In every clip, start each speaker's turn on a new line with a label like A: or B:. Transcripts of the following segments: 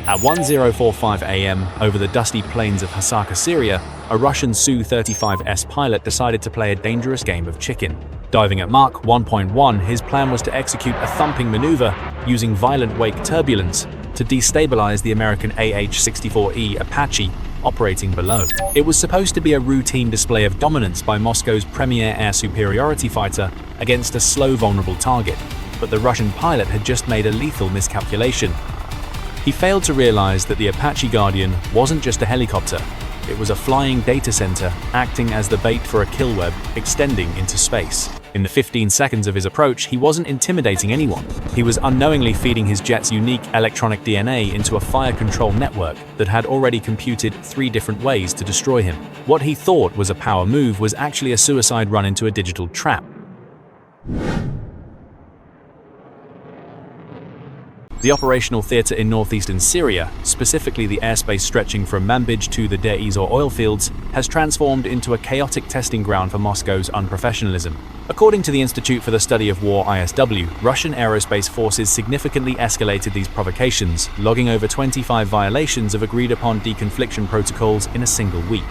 A: At 10:45 a.m. over the dusty plains of Hasaka, Syria, a Russian Su-35S pilot decided to play a dangerous game of chicken. Diving at Mach 1.1, his plan was to execute a thumping maneuver using violent wake turbulence to destabilize the American AH-64E Apache operating below. It was supposed to be a routine display of dominance by Moscow's premier air superiority fighter against a slow, vulnerable target, but the Russian pilot had just made a lethal miscalculation. He failed to realize that the Apache Guardian wasn't just a helicopter. It was a flying data center acting as the bait for a kill web extending into space. In the 15 seconds of his approach, he wasn't intimidating anyone. He was unknowingly feeding his jet's unique electronic DNA into a fire control network that had already computed 3 different ways to destroy him. What he thought was a power move was actually a suicide run into a digital trap. The operational theater in northeastern Syria, specifically the airspace stretching from Manbij to the Deir ez-Zor oil fields, has transformed into a chaotic testing ground for Moscow's unprofessionalism. According to the Institute for the Study of War (ISW), Russian aerospace forces significantly escalated these provocations, logging over 25 violations of agreed-upon deconfliction protocols in a single week.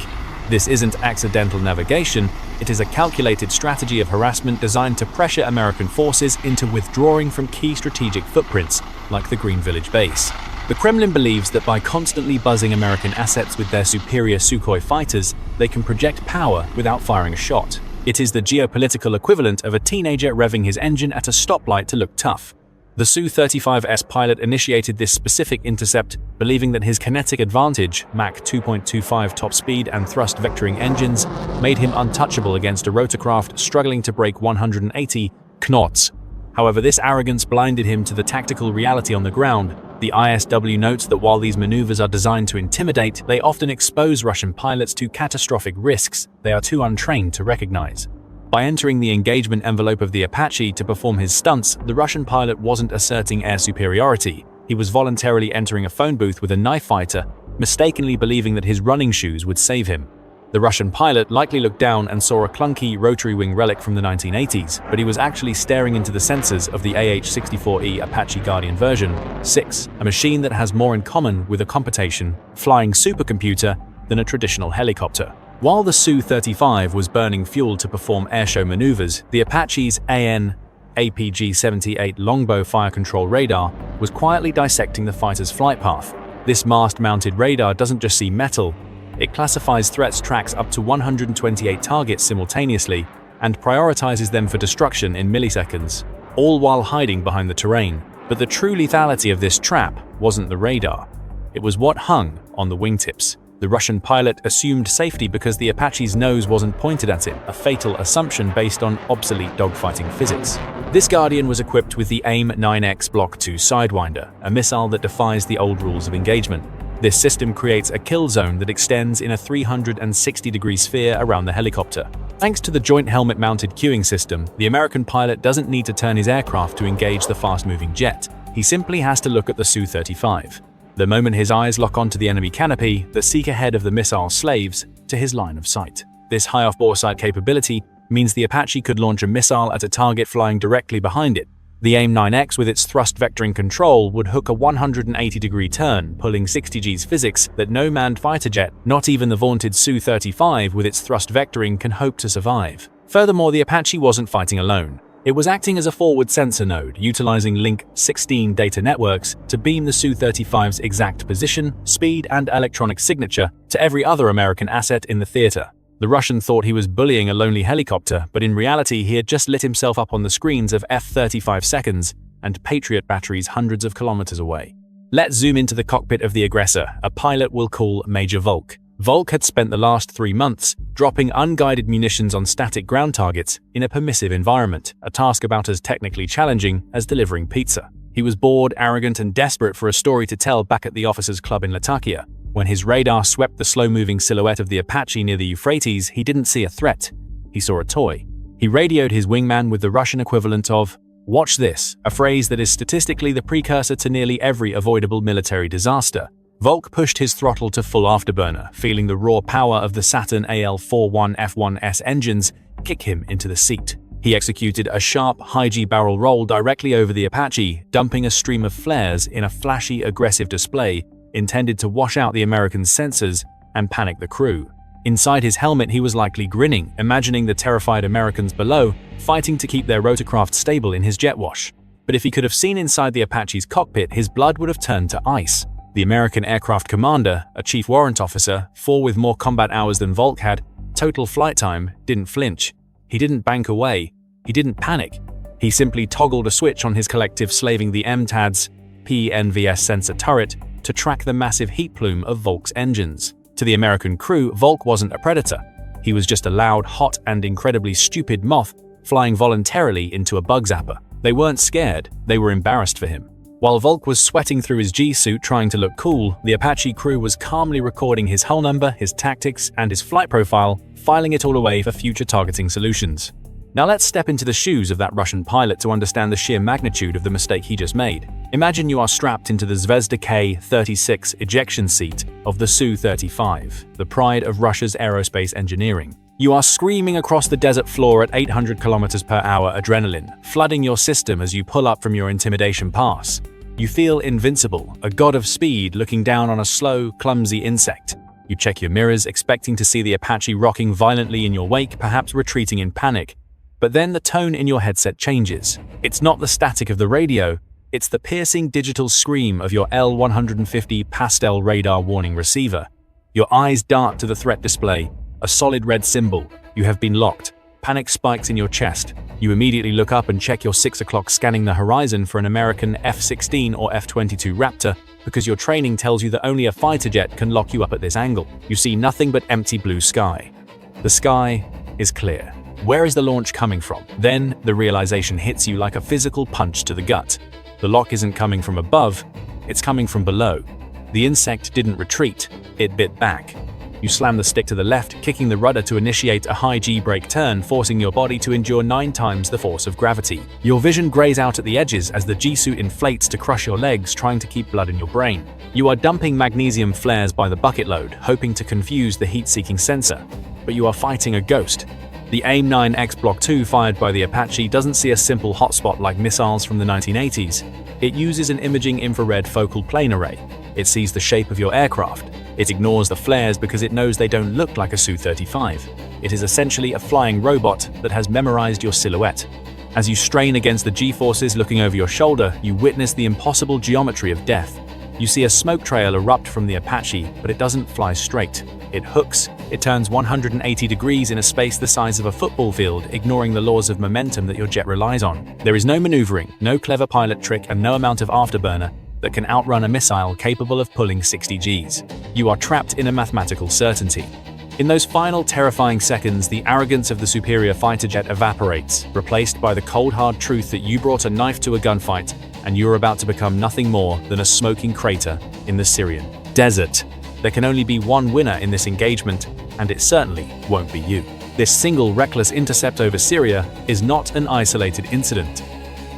A: This isn't accidental navigation, it is a calculated strategy of harassment designed to pressure American forces into withdrawing from key strategic footprints, like the Green Village base. The Kremlin believes that by constantly buzzing American assets with their superior Sukhoi fighters, they can project power without firing a shot. It is the geopolitical equivalent of a teenager revving his engine at a stoplight to look tough. The Su-35S pilot initiated this specific intercept, believing that his kinetic advantage, Mach 2.25 top speed and thrust vectoring engines, made him untouchable against a rotorcraft struggling to break 180 knots. However, this arrogance blinded him to the tactical reality on the ground. The ISW notes that while these maneuvers are designed to intimidate, they often expose Russian pilots to catastrophic risks they are too untrained to recognize. By entering the engagement envelope of the Apache to perform his stunts, the Russian pilot wasn't asserting air superiority. He was voluntarily entering a phone booth with a knife fighter, mistakenly believing that his running shoes would save him. The Russian pilot likely looked down and saw a clunky rotary wing relic from the 1980s, but he was actually staring into the sensors of the AH-64E Apache Guardian version 6, a machine that has more in common with a computation, flying supercomputer than a traditional helicopter. While the Su-35 was burning fuel to perform airshow maneuvers, the Apache's APG-78 longbow fire control radar was quietly dissecting the fighter's flight path. This mast-mounted radar doesn't just see metal, it classifies threats tracks up to 128 targets simultaneously and prioritizes them for destruction in milliseconds, all while hiding behind the terrain. But the true lethality of this trap wasn't the radar. It was what hung on the wingtips. The Russian pilot assumed safety because the Apache's nose wasn't pointed at him, a fatal assumption based on obsolete dogfighting physics. This Guardian was equipped with the AIM-9X Block 2 Sidewinder, a missile that defies the old rules of engagement. This system creates a kill zone that extends in a 360-degree sphere around the helicopter. Thanks to the joint helmet-mounted cueing system, the American pilot doesn't need to turn his aircraft to engage the fast-moving jet. He simply has to look at the Su-35. The moment his eyes lock onto the enemy canopy, the seeker head of the missile slaves to his line of sight. This high off-bore sight capability means the Apache could launch a missile at a target flying directly behind it. The AIM-9X with its thrust vectoring control would hook a 180-degree turn, pulling 60 Gs physics that no manned fighter jet, not even the vaunted Su-35 with its thrust vectoring, can hope to survive. Furthermore, the Apache wasn't fighting alone. It was acting as a forward sensor node, utilizing Link 16 data networks to beam the Su-35's exact position, speed, and electronic signature to every other American asset in the theater. The Russian thought he was bullying a lonely helicopter, but in reality he had just lit himself up on the screens of F-35 seconds and Patriot batteries hundreds of kilometers away. Let's zoom into the cockpit of the aggressor, a pilot we'll call Major Volk. Volk had spent the last 3 months dropping unguided munitions on static ground targets in a permissive environment, a task about as technically challenging as delivering pizza. He was bored, arrogant, and desperate for a story to tell back at the officers' club in Latakia. When his radar swept the slow-moving silhouette of the Apache near the Euphrates, he didn't see a threat. He saw a toy. He radioed his wingman with the Russian equivalent of, "Watch this," a phrase that is statistically the precursor to nearly every avoidable military disaster. Volk pushed his throttle to full afterburner, feeling the raw power of the Saturn AL-41F1S engines kick him into the seat. He executed a sharp, high-G barrel roll directly over the Apache, dumping a stream of flares in a flashy, aggressive display intended to wash out the American sensors and panic the crew. Inside his helmet, he was likely grinning, imagining the terrified Americans below fighting to keep their rotorcraft stable in his jet wash. But if he could have seen inside the Apache's cockpit, his blood would have turned to ice. The American aircraft commander, a chief warrant officer, 4 with more combat hours than Volk had, total flight time, didn't flinch. He didn't bank away. He didn't panic. He simply toggled a switch on his collective slaving the MTAD's PNVS sensor turret to track the massive heat plume of Volk's engines. To the American crew, Volk wasn't a predator. He was just a loud, hot, and incredibly stupid moth flying voluntarily into a bug zapper. They weren't scared, they were embarrassed for him. While Volk was sweating through his G-suit trying to look cool, the Apache crew was calmly recording his hull number, his tactics, and his flight profile, filing it all away for future targeting solutions. Now let's step into the shoes of that Russian pilot to understand the sheer magnitude of the mistake he just made. Imagine you are strapped into the Zvezda K-36 ejection seat of the Su-35, the pride of Russia's aerospace engineering. You are screaming across the desert floor at 800 km per hour adrenaline, flooding your system as you pull up from your intimidation pass. You feel invincible, a god of speed looking down on a slow, clumsy insect. You check your mirrors, expecting to see the Apache rocking violently in your wake, perhaps retreating in panic. But then the tone in your headset changes. It's not the static of the radio, it's the piercing digital scream of your L-150 pastel radar warning receiver. Your eyes dart to the threat display, a solid red symbol. You have been locked. Panic spikes in your chest. You immediately look up and check your 6 o'clock, scanning the horizon for an American F-16 or F-22 Raptor, because your training tells you that only a fighter jet can lock you up at this angle. You see nothing but empty blue sky. The sky is clear. Where is the launch coming from? Then the realization hits you like a physical punch to the gut. The lock isn't coming from above, it's coming from below. The insect didn't retreat, it bit back. You slam the stick to the left, kicking the rudder to initiate a high G-brake turn, forcing your body to endure 9 times the force of gravity. Your vision grays out at the edges as the G-suit inflates to crush your legs, trying to keep blood in your brain. You are dumping magnesium flares by the bucket load, hoping to confuse the heat-seeking sensor. But you are fighting a ghost. The AIM-9X Block 2 fired by the Apache doesn't see a simple hotspot like missiles from the 1980s. It uses an imaging infrared focal plane array. It sees the shape of your aircraft. It ignores the flares because it knows they don't look like a Su-35. It is essentially a flying robot that has memorized your silhouette. As you strain against the G-forces looking over your shoulder, you witness the impossible geometry of death. You see a smoke trail erupt from the Apache, but it doesn't fly straight. It hooks. It turns 180 degrees in a space the size of a football field, ignoring the laws of momentum that your jet relies on. There is no maneuvering, no clever pilot trick, and no amount of afterburner that can outrun a missile capable of pulling 60 Gs. You are trapped in a mathematical certainty. In those final terrifying seconds, the arrogance of the superior fighter jet evaporates, replaced by the cold hard truth that you brought a knife to a gunfight and you're about to become nothing more than a smoking crater in the Syrian desert. There can only be one winner in this engagement, and it certainly won't be you. This single reckless intercept over Syria is not an isolated incident.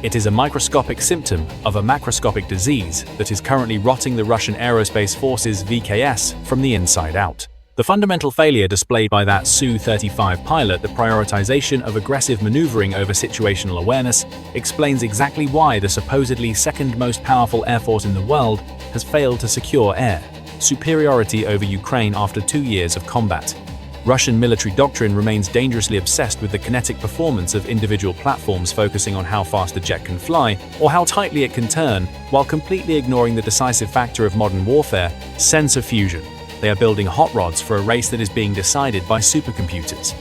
A: It is a microscopic symptom of a macroscopic disease that is currently rotting the Russian Aerospace Forces VKS from the inside out. The fundamental failure displayed by that Su-35 pilot, the prioritization of aggressive maneuvering over situational awareness, explains exactly why the supposedly second most powerful air force in the world has failed to secure air superiority over Ukraine after 2 years of combat. Russian military doctrine remains dangerously obsessed with the kinetic performance of individual platforms, focusing on how fast a jet can fly or how tightly it can turn, while completely ignoring the decisive factor of modern warfare, sensor fusion. They are building hot rods for a race that is being decided by supercomputers.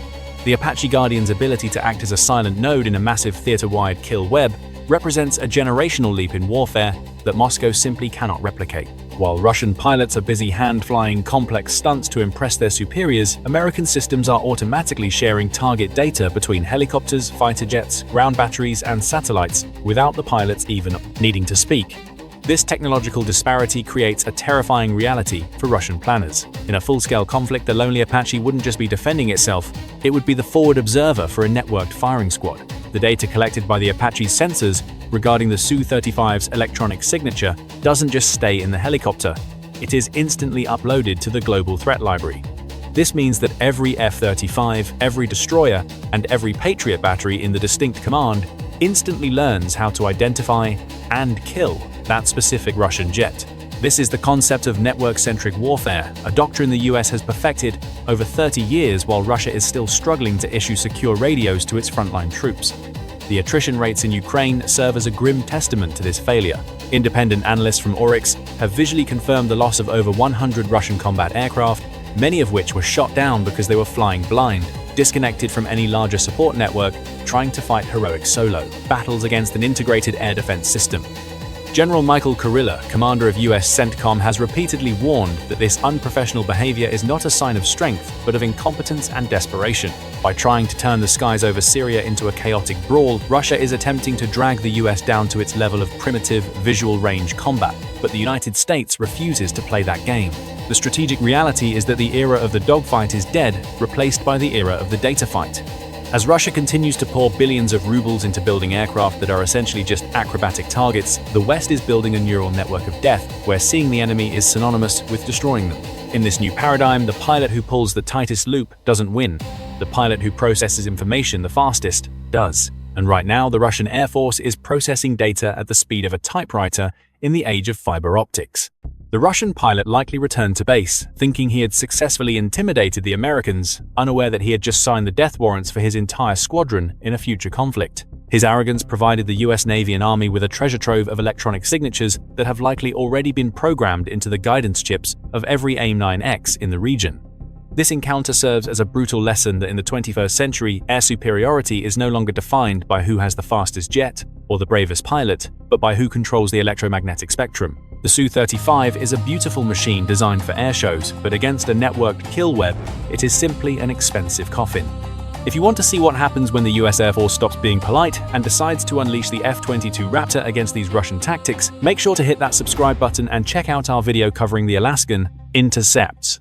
A: The Apache Guardian's ability to act as a silent node in a massive theater-wide kill web represents a generational leap in warfare that Moscow simply cannot replicate. While Russian pilots are busy hand-flying complex stunts to impress their superiors, American systems are automatically sharing target data between helicopters, fighter jets, ground batteries, and satellites without the pilots even needing to speak. This technological disparity creates a terrifying reality for Russian planners. In a full-scale conflict, the lonely Apache wouldn't just be defending itself, it would be the forward observer for a networked firing squad. The data collected by the Apache's sensors regarding the Su-35's electronic signature doesn't just stay in the helicopter, it is instantly uploaded to the global threat library. This means that every F-35, every destroyer, and every Patriot battery in the distinct command instantly learns how to identify and kill that specific Russian jet. This is the concept of network-centric warfare, a doctrine the US has perfected over 30 years while Russia is still struggling to issue secure radios to its frontline troops. The attrition rates in Ukraine serve as a grim testament to this failure. Independent analysts from Oryx have visually confirmed the loss of over 100 Russian combat aircraft, many of which were shot down because they were flying blind, disconnected from any larger support network, trying to fight heroic solo battles against an integrated air defense system. General Michael Kurilla, commander of US CENTCOM, has repeatedly warned that this unprofessional behavior is not a sign of strength, but of incompetence and desperation. By trying to turn the skies over Syria into a chaotic brawl, Russia is attempting to drag the US down to its level of primitive, visual-range combat, but the United States refuses to play that game. The strategic reality is that the era of the dogfight is dead, replaced by the era of the data fight. As Russia continues to pour billions of rubles into building aircraft that are essentially just acrobatic targets, the West is building a neural network of death, where seeing the enemy is synonymous with destroying them. In this new paradigm, the pilot who pulls the tightest loop doesn't win. The pilot who processes information the fastest does. And right now, the Russian Air Force is processing data at the speed of a typewriter in the age of fiber optics. The Russian pilot likely returned to base, thinking he had successfully intimidated the Americans, unaware that he had just signed the death warrants for his entire squadron in a future conflict. His arrogance provided the US Navy and Army with a treasure trove of electronic signatures that have likely already been programmed into the guidance chips of every AIM-9X in the region. This encounter serves as a brutal lesson that in the 21st century, air superiority is no longer defined by who has the fastest jet or the bravest pilot, but by who controls the electromagnetic spectrum. The Su-35 is a beautiful machine designed for air shows, but against a networked kill web, it is simply an expensive coffin. If you want to see what happens when the US Air Force stops being polite and decides to unleash the F-22 Raptor against these Russian tactics, make sure to hit that subscribe button and check out our video covering the Alaskan intercepts.